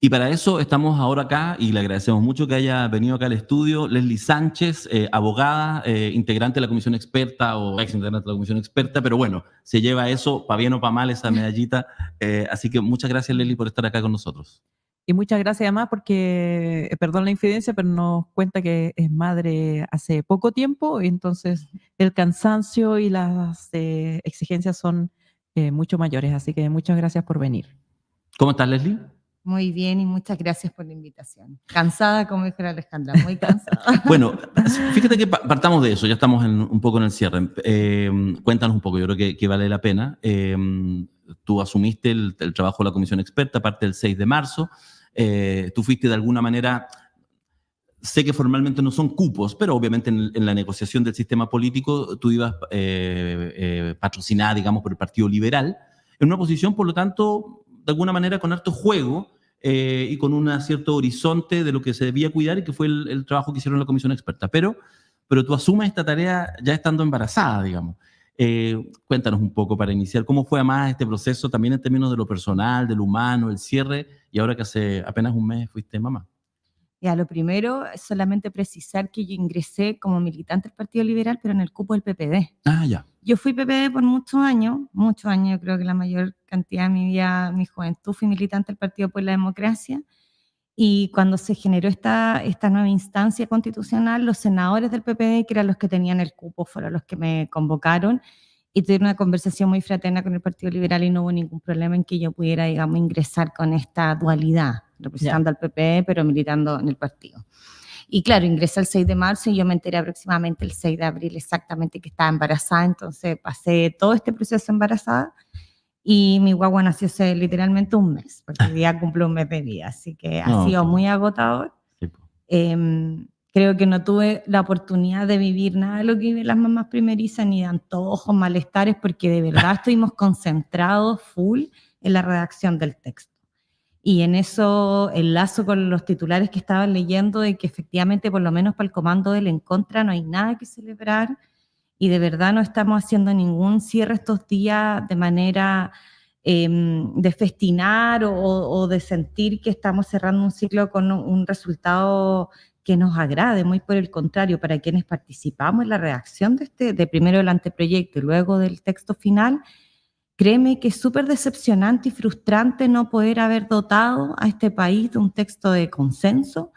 Y para eso estamos ahora acá y le agradecemos mucho que haya venido acá al estudio Leslie Sánchez, abogada, integrante de la comisión experta o ex integrante de la comisión experta, pero bueno, se lleva eso, para bien o para mal, esa medallita. Así que muchas gracias, Leslie, por estar acá con nosotros. Y muchas gracias además porque, perdón la infidencia, pero nos cuenta que es madre hace poco tiempo, y entonces el cansancio y las exigencias son mucho mayores. Así que muchas gracias por venir. ¿Cómo estás, Leslie? Muy bien y muchas gracias por la invitación. Cansada, como dijo la Alejandra, muy cansada. Bueno, fíjate que partamos de eso, ya estamos un poco en el cierre. Cuéntanos un poco, yo creo que vale la pena. Tú asumiste el trabajo de la comisión experta a partir del 6 de marzo. Tú fuiste de alguna manera, sé que formalmente no son cupos, pero obviamente en la negociación del sistema político tú ibas patrocinada, digamos, por el Partido Liberal, en una posición, por lo tanto, de alguna manera con harto juego y con un cierto horizonte de lo que se debía cuidar y que fue el trabajo que hicieron en la comisión experta. Pero tú asumes esta tarea ya estando embarazada, digamos. Cuéntanos un poco para iniciar, ¿cómo fue además este proceso también en términos de lo personal, de lo humano, el cierre, y ahora que hace apenas un mes fuiste mamá? Ya, lo primero es solamente precisar que yo ingresé como militante del Partido Liberal, pero en el cupo del PPD. Ah, ya. Yo fui PPD por muchos años, yo creo que la mayor cantidad de mi vida, mi juventud, fui militante del Partido por la Democracia, y cuando se generó esta nueva instancia constitucional, los senadores del PPD, que eran los que tenían el cupo, fueron los que me convocaron, y tuve una conversación muy fraterna con el Partido Liberal y no hubo ningún problema en que yo pudiera, digamos, ingresar con esta dualidad, representando al PPD, pero militando en el partido. Y claro, ingresé el 6 de marzo y yo me enteré aproximadamente el 6 de abril exactamente que estaba embarazada, entonces pasé todo este proceso embarazada y mi guagua nació hace literalmente un mes, porque hoy día cumple un mes de vida, así que ha sido muy agotador. Creo que no tuve la oportunidad de vivir nada de lo que viven las mamás primerizas, ni de antojos, malestares, porque de verdad estuvimos concentrados full en la redacción del texto. Y en eso enlazo con los titulares que estaban leyendo de que efectivamente, por lo menos para el comando del en contra, no hay nada que celebrar y de verdad no estamos haciendo ningún cierre estos días de manera de festinar o de sentir que estamos cerrando un ciclo con un resultado que nos agrade, muy por el contrario, para quienes participamos en la redacción de primero el anteproyecto y luego del texto final. Créeme que es súper decepcionante y frustrante no poder haber dotado a este país de un texto de consenso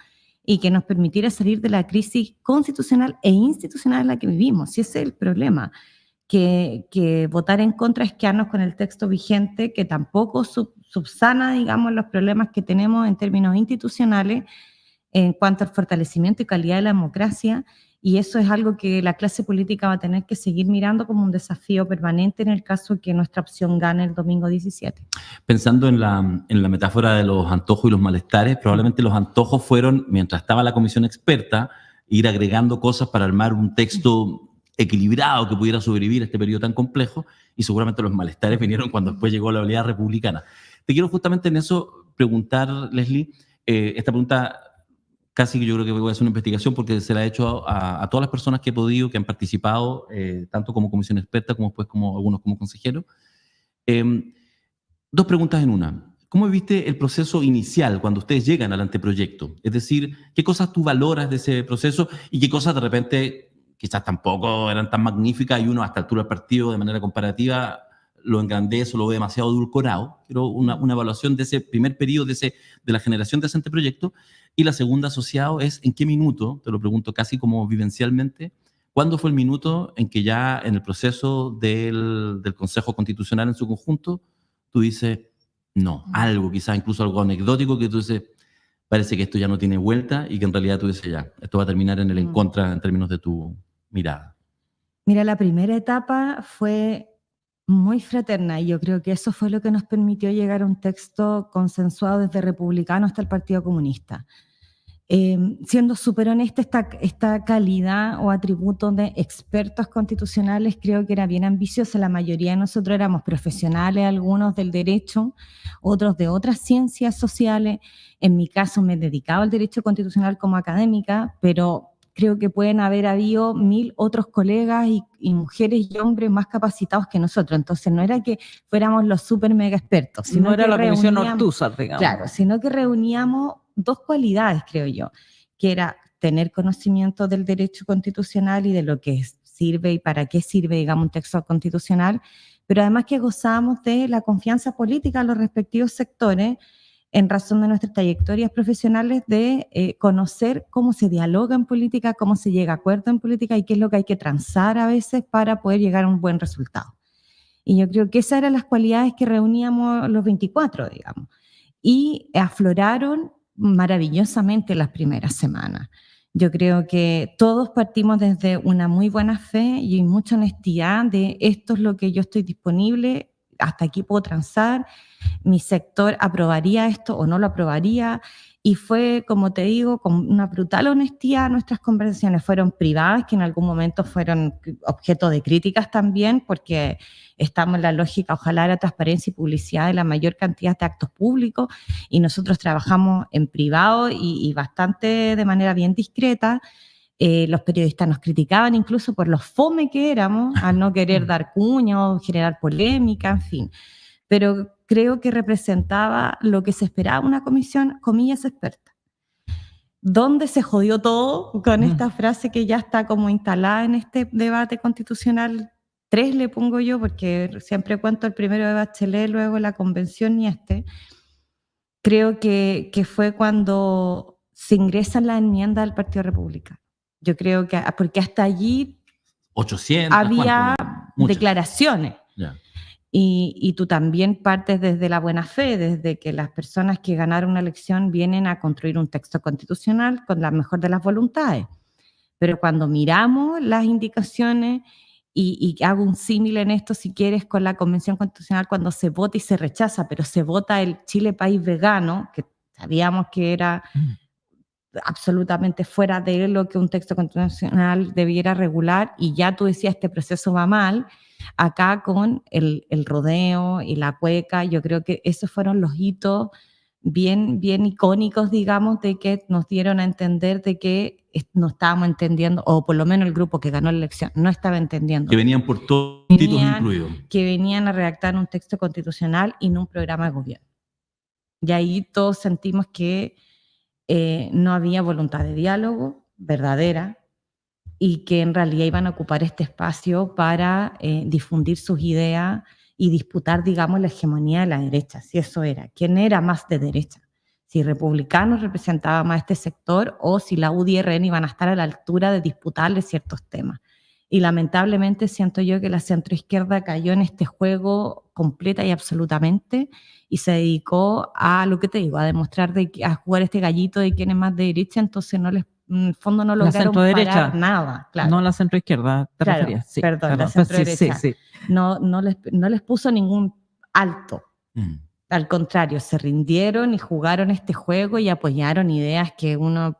y que nos permitiera salir de la crisis constitucional e institucional en la que vivimos. Y ese es el problema, que votar en contra es quedarnos con el texto vigente, que tampoco subsana, digamos, los problemas que tenemos en términos institucionales en cuanto al fortalecimiento y calidad de la democracia. Y eso es algo que la clase política va a tener que seguir mirando como un desafío permanente en el caso de que nuestra opción gane el domingo 17. Pensando en la metáfora de los antojos y los malestares, probablemente los antojos fueron, mientras estaba la comisión experta, ir agregando cosas para armar un texto equilibrado que pudiera sobrevivir a este periodo tan complejo, y seguramente los malestares vinieron cuando después llegó la oleada republicana. Te quiero justamente en eso preguntar, Leslie, esta pregunta casi que yo creo que voy a hacer una investigación porque se la he hecho a todas las personas que he podido, que han participado, tanto como comisión experta como después como algunos como consejeros. Dos preguntas en una. ¿Cómo viste el proceso inicial cuando ustedes llegan al anteproyecto? Es decir, ¿qué cosas tú valoras de ese proceso y qué cosas de repente quizás tampoco eran tan magníficas y uno a esta altura del partido de manera comparativa lo engrandece o lo ve demasiado edulcorado? Quiero una evaluación de ese primer periodo, de la generación de ese anteproyecto. Y la segunda asociado es en qué minuto, te lo pregunto casi como vivencialmente, ¿cuándo fue el minuto en que ya en el proceso del Consejo Constitucional en su conjunto tú dices, no, algo, quizás incluso algo anecdótico que tú dices, parece que esto ya no tiene vuelta y que en realidad tú dices ya, esto va a terminar en el en contra en términos de tu mirada? Mira, la primera etapa fue muy fraterna y yo creo que eso fue lo que nos permitió llegar a un texto consensuado desde republicano hasta el Partido Comunista. Siendo súper honesta, esta calidad o atributo de expertos constitucionales creo que era bien ambiciosa. La mayoría de nosotros éramos profesionales, algunos del derecho, otros de otras ciencias sociales. En mi caso me dedicaba al derecho constitucional como académica, pero creo que pueden haber habido 1000 otros colegas y mujeres y hombres más capacitados que nosotros. Entonces no era que fuéramos los súper mega expertos, sino No era que la comisión reuníamos- Ortúzar, digamos. Claro, sino que reuníamos dos cualidades, creo yo, que era tener conocimiento del derecho constitucional y de lo que sirve y para qué sirve, digamos, un texto constitucional, pero además que gozábamos de la confianza política a los respectivos sectores en razón de nuestras trayectorias profesionales de conocer cómo se dialoga en política, cómo se llega a acuerdo en política y qué es lo que hay que transar a veces para poder llegar a un buen resultado. Y yo creo que esas eran las cualidades que reuníamos los 24, digamos. Y afloraron maravillosamente las primeras semanas. Yo creo que todos partimos desde una muy buena fe y mucha honestidad de esto es lo que yo estoy disponible, hasta aquí puedo transar, mi sector aprobaría esto o no lo aprobaría, y fue, como te digo, con una brutal honestidad. Nuestras conversaciones fueron privadas, que en algún momento fueron objeto de críticas también, porque estamos en la lógica, ojalá, de la transparencia y publicidad de la mayor cantidad de actos públicos, y nosotros trabajamos en privado y bastante de manera bien discreta. Los periodistas nos criticaban incluso por los fome que éramos, al no querer dar cuña o generar polémica, en fin. Pero creo que representaba lo que se esperaba una comisión, comillas, experta. ¿Dónde se jodió todo con esta frase que ya está como instalada en este debate constitucional? 3 le pongo yo, porque siempre cuento el primero de Bachelet, luego la convención y este. Creo que fue cuando se ingresa la enmienda del Partido Republicano. Yo creo que, porque hasta allí 800, había muchas. declaraciones. Ya. Y tú también partes desde la buena fe, desde que las personas que ganaron una elección vienen a construir un texto constitucional con la mejor de las voluntades. Pero cuando miramos las indicaciones, y hago un símil en esto, si quieres, con la Convención Constitucional, cuando se vota y se rechaza, pero se vota el Chile país vegano, que sabíamos que era absolutamente fuera de lo que un texto constitucional debiera regular, y ya tú decías, este proceso va mal. Acá con el rodeo y la cueca, yo creo que esos fueron los hitos bien icónicos, digamos, de que nos dieron a entender de que no estábamos entendiendo, o por lo menos el grupo que ganó la elección no estaba entendiendo. Que venían por todos títulos incluidos. Que venían a redactar un texto constitucional y no un programa de gobierno. Y ahí todos sentimos que no había voluntad de diálogo verdadera, y que en realidad iban a ocupar este espacio para difundir sus ideas y disputar, digamos, la hegemonía de la derecha, si eso era. ¿Quién era más de derecha? Si Republicanos representaba más este sector o si la UDI y RN iban a estar a la altura de disputarle ciertos temas. Y lamentablemente siento yo que la centroizquierda cayó en este juego completa y absolutamente, y se dedicó a lo que te digo, a demostrar, a jugar este gallito de quién es más de derecha. Entonces en el fondo no lograron parar nada. Claro. No la centroizquierda, te referías. Sí, perdón, claro. la centroderecha. Sí. No les puso ningún alto. Al contrario, se rindieron y jugaron este juego y apoyaron ideas que uno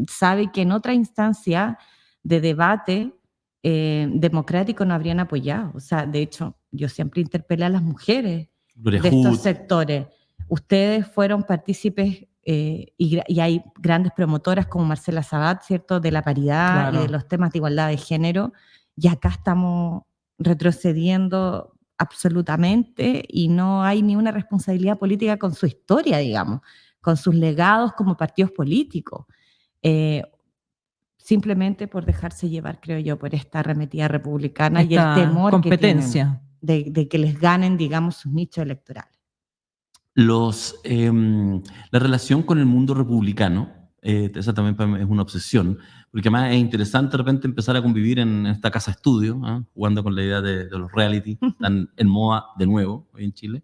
sabe que en otra instancia de debate democrático no habrían apoyado. O sea, de hecho, yo siempre interpelé a las mujeres de estos sectores. Ustedes fueron partícipes y hay grandes promotoras como Marcela Sabat, ¿cierto?, de la paridad, claro, y de los temas de igualdad de género, y acá estamos retrocediendo absolutamente, y no hay ni una responsabilidad política con su historia, digamos, con sus legados como partidos políticos, simplemente por dejarse llevar, creo yo, por esta arremetida republicana y el temor competencia que tienen de que les ganen, digamos, sus nichos electorales. La relación con el mundo republicano, esa también para mí es una obsesión, porque además es interesante de repente empezar a convivir en esta casa estudio, jugando con la idea de los reality, están en moda de nuevo hoy en Chile.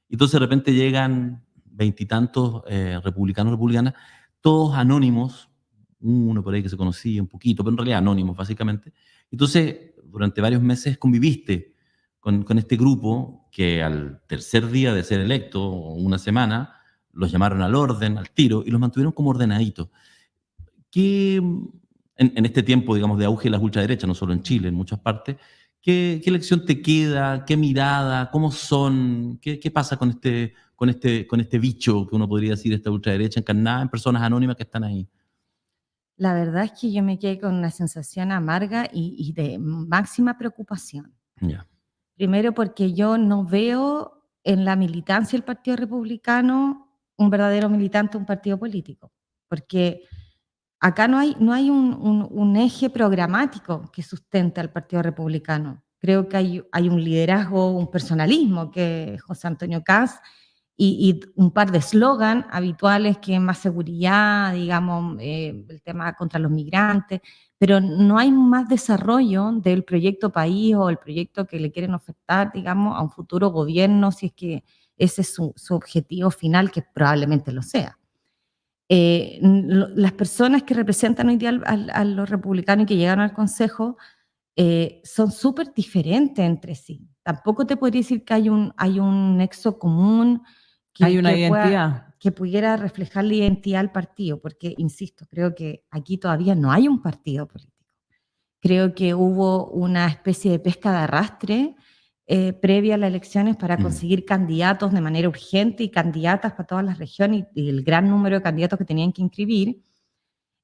Y entonces de repente llegan 20 y tantos republicanos, republicanas, todos anónimos, uno por ahí que se conocía un poquito, pero en realidad anónimos básicamente. Entonces durante varios meses conviviste con este grupo que al tercer día de ser electo, o una semana, los llamaron al orden, al tiro, y los mantuvieron como ordenaditos. En este tiempo, digamos, de auge de las ultraderechas, no solo en Chile, en muchas partes, ¿qué lección te queda? ¿Qué mirada? ¿Cómo son? ¿Qué pasa con este bicho que uno podría decir, esta ultraderecha encarnada en personas anónimas que están ahí? La verdad es que yo me quedé con una sensación amarga y de máxima preocupación. Ya. Primero porque yo no veo en la militancia del Partido Republicano un verdadero militante de un partido político, porque acá no hay un eje programático que sustente al Partido Republicano. Creo que hay un liderazgo, un personalismo que es José Antonio Kast y un par de eslogan habituales que es más seguridad, digamos, el tema contra los migrantes, pero no hay más desarrollo del proyecto país o el proyecto que le quieren ofertar, digamos, a un futuro gobierno, si es que ese es su objetivo final, que probablemente lo sea. Las personas que representan hoy día a los republicanos y que llegaron al Consejo son súper diferentes entre sí. Tampoco te podría decir que hay un nexo común Hay una identidad. que pudiera reflejar la identidad del partido, porque, insisto, creo que aquí todavía no hay un partido político. Creo que hubo una especie de pesca de arrastre previa a las elecciones para conseguir candidatos de manera urgente y candidatas para todas las regiones y el gran número de candidatos que tenían que inscribir.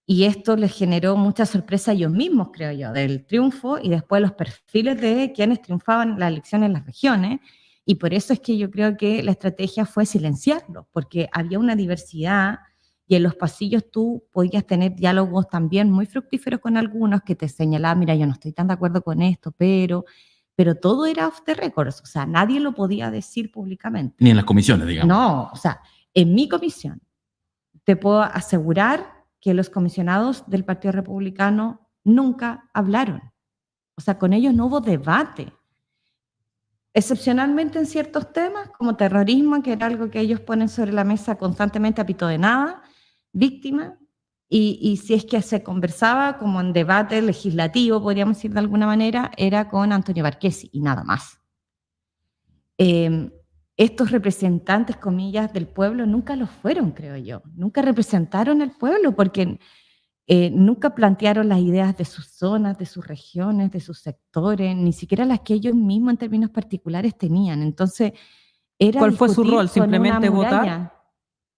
Y esto les generó mucha sorpresa a ellos mismos, creo yo, del triunfo y después los perfiles de quienes triunfaban en las elecciones en las regiones. Y por eso es que yo creo que la estrategia fue silenciarlos, porque había una diversidad y en los pasillos tú podías tener diálogos también muy fructíferos con algunos que te señalaban, mira, yo no estoy tan de acuerdo con esto, pero todo era off the records, o sea, nadie lo podía decir públicamente. Ni en las comisiones, digamos. No, o sea, en mi comisión te puedo asegurar que los comisionados del Partido Republicano nunca hablaron. O sea, con ellos no hubo debate. Excepcionalmente en ciertos temas, como terrorismo, que era algo que ellos ponen sobre la mesa constantemente a pito de nada, víctima, y si es que se conversaba como en debate legislativo, podríamos decir de alguna manera, era con Antonio Barquesi y nada más. Estos representantes, comillas, del pueblo nunca lo fueron, creo yo. Nunca representaron al pueblo porque nunca plantearon las ideas de sus zonas, de sus regiones, de sus sectores, ni siquiera las que ellos mismos en términos particulares tenían. Entonces, era ¿Cuál fue su discutir rol? ¿Simplemente con una votar? muralla,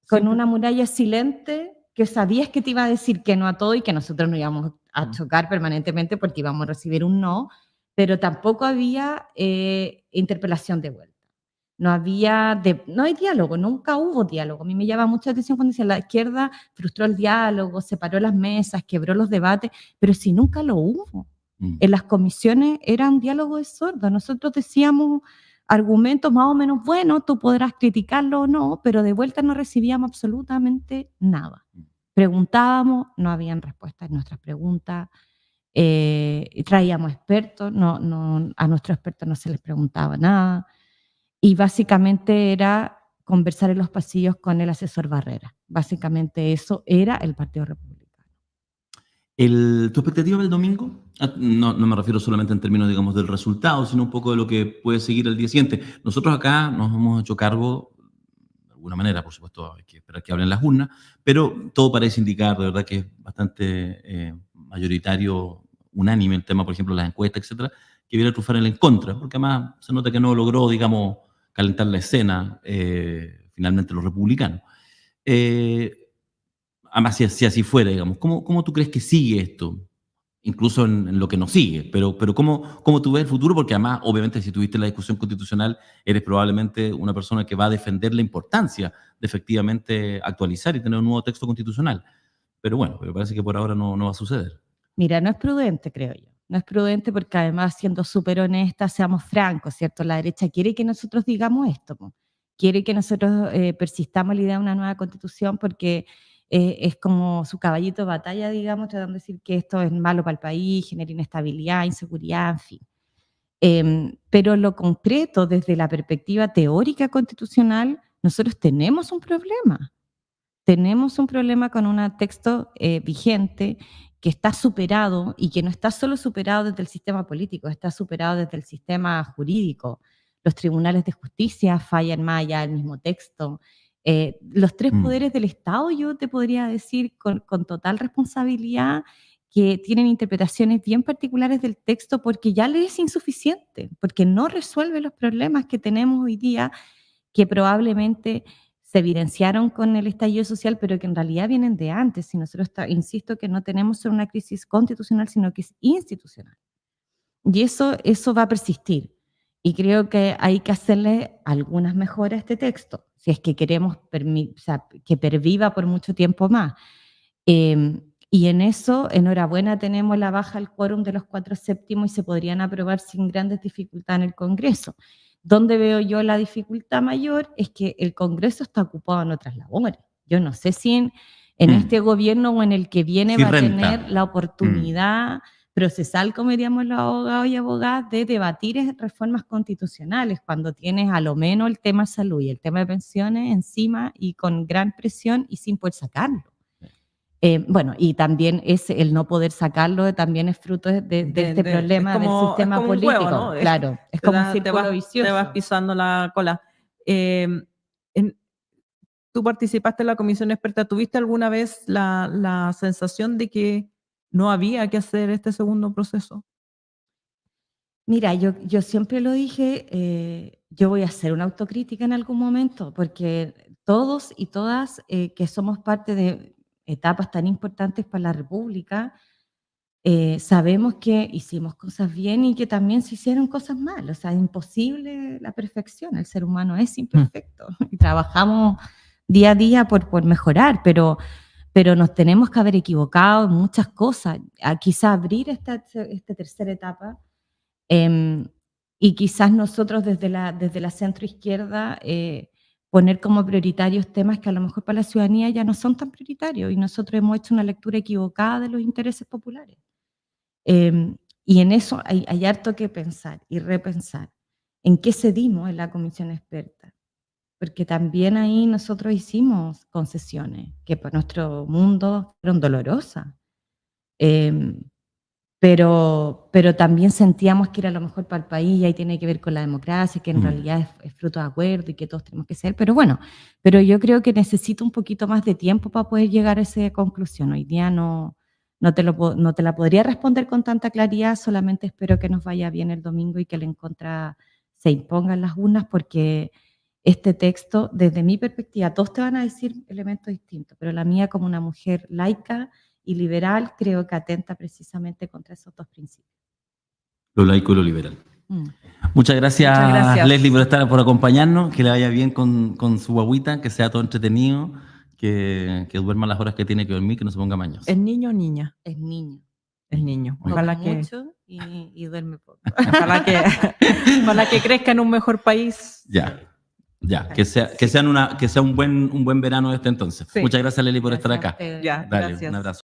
con una muralla silente que sabías que te iba a decir que no a todo y que nosotros nos íbamos a chocar permanentemente porque íbamos a recibir un no, pero tampoco había interpelación de vuelta. No hay diálogo, nunca hubo diálogo. A mí me llama mucha atención cuando dicen la izquierda frustró el diálogo, separó las mesas, quebró los debates, pero si nunca lo hubo. En las comisiones era un diálogo de sordos. Nosotros decíamos argumentos más o menos buenos, tú podrás criticarlo o no, pero de vuelta no recibíamos absolutamente nada. Preguntábamos, no habían respuestas a nuestras preguntas, traíamos expertos, a nuestros expertos no se les preguntaba nada. Y básicamente era conversar en los pasillos con el asesor Barrera. Básicamente eso era el Partido Republicano. ¿Tu expectativa del domingo? No me refiero solamente en términos, digamos, del resultado, sino un poco de lo que puede seguir el día siguiente. Nosotros acá nos hemos hecho cargo, de alguna manera, por supuesto, hay que esperar que hablen las urnas, pero todo parece indicar, de verdad, que es bastante mayoritario, unánime el tema, por ejemplo, las encuestas, etcétera, que viene a triunfar en contra, porque además se nota que no logró, digamos, calentar la escena, finalmente los republicanos. Además, si así fuera, digamos, ¿cómo tú crees que sigue esto? Incluso en lo que nos sigue, pero ¿cómo tú ves el futuro? Porque además, obviamente, si tuviste la discusión constitucional, eres probablemente una persona que va a defender la importancia de efectivamente actualizar y tener un nuevo texto constitucional. Pero bueno, pero parece que por ahora no va a suceder. Mira, no es prudente, creo yo. No es prudente porque además, siendo súper honesta, seamos francos, ¿cierto? La derecha quiere que nosotros digamos esto, po. Quiere que nosotros persistamos en la idea de una nueva constitución porque es como su caballito de batalla, digamos, tratando de decir que esto es malo para el país, genera inestabilidad, inseguridad, en fin. Pero en lo concreto, desde la perspectiva teórica constitucional, nosotros tenemos un problema. Tenemos un problema con un texto vigente que está superado y que no está solo superado desde el sistema político, está superado desde el sistema jurídico. Los tribunales de justicia fallan más allá del mismo texto. Los tres poderes del Estado, yo te podría decir con total responsabilidad, que tienen interpretaciones bien particulares del texto porque ya le es insuficiente, porque no resuelve los problemas que tenemos hoy día, que probablemente se evidenciaron con el estallido social, pero que en realidad vienen de antes. Y nosotros, insisto, que no tenemos solo una crisis constitucional, sino que es institucional. Y eso va a persistir. Y creo que hay que hacerle algunas mejoras a este texto, si es que queremos que perviva por mucho tiempo más. Y en eso, enhorabuena, tenemos la baja del quórum de los 4/7 y se podrían aprobar sin grandes dificultades en el Congreso. Donde veo yo la dificultad mayor es que el Congreso está ocupado en otras labores. Yo no sé si en este gobierno o en el que viene va a tener la oportunidad procesal, como diríamos los abogados y abogadas, de debatir reformas constitucionales, cuando tienes a lo menos el tema salud y el tema de pensiones encima y con gran presión y sin poder sacarlo. Bueno, y también el no poder sacarlo también es fruto de este problema del sistema político. Huevo, ¿no? Claro, es como un círculo vicioso. Te vas pisando la cola. Tú participaste en la comisión experta. ¿Tuviste alguna vez la sensación de que no había que hacer este segundo proceso? Mira, yo siempre lo dije, yo voy a hacer una autocrítica en algún momento, porque todos y todas que somos parte de etapas tan importantes para la República, sabemos que hicimos cosas bien y que también se hicieron cosas mal. O sea, es imposible la perfección, el ser humano es imperfecto y trabajamos día a día por mejorar, pero nos tenemos que haber equivocado en muchas cosas. Quizá abrir esta tercera etapa y quizás nosotros desde la centroizquierda poner como prioritarios temas que a lo mejor para la ciudadanía ya no son tan prioritarios y nosotros hemos hecho una lectura equivocada de los intereses populares. Y en eso hay harto que pensar y repensar. ¿En qué cedimos en la comisión experta? Porque también ahí nosotros hicimos concesiones que por nuestro mundo fueron dolorosas. Pero también sentíamos que era lo mejor para el país y ahí tiene que ver con la democracia, que en realidad es fruto de acuerdo y que todos tenemos que ser. Pero bueno, yo creo que necesito un poquito más de tiempo para poder llegar a esa conclusión. Hoy día no te la podría responder con tanta claridad, solamente espero que nos vaya bien el domingo y que el en contra se impongan las urnas, porque este texto, desde mi perspectiva, todos te van a decir elementos distintos, pero la mía como una mujer laica y liberal creo que atenta precisamente contra esos dos principios. Lo laico y lo liberal. Muchas gracias, Leslie, por acompañarnos, que le vaya bien con su guaguita, que sea todo entretenido, que duerma las horas que tiene que dormir, que no se ponga mañoso. ¿Es niño o niña? Es niño. Es niño. Ojalá que mucho y duerme poco. Ojalá que crezca en un mejor país. Ya, que sea un buen verano entonces. Sí. Muchas gracias, Leslie, por estar acá. Ya, Dale, gracias. un abrazo.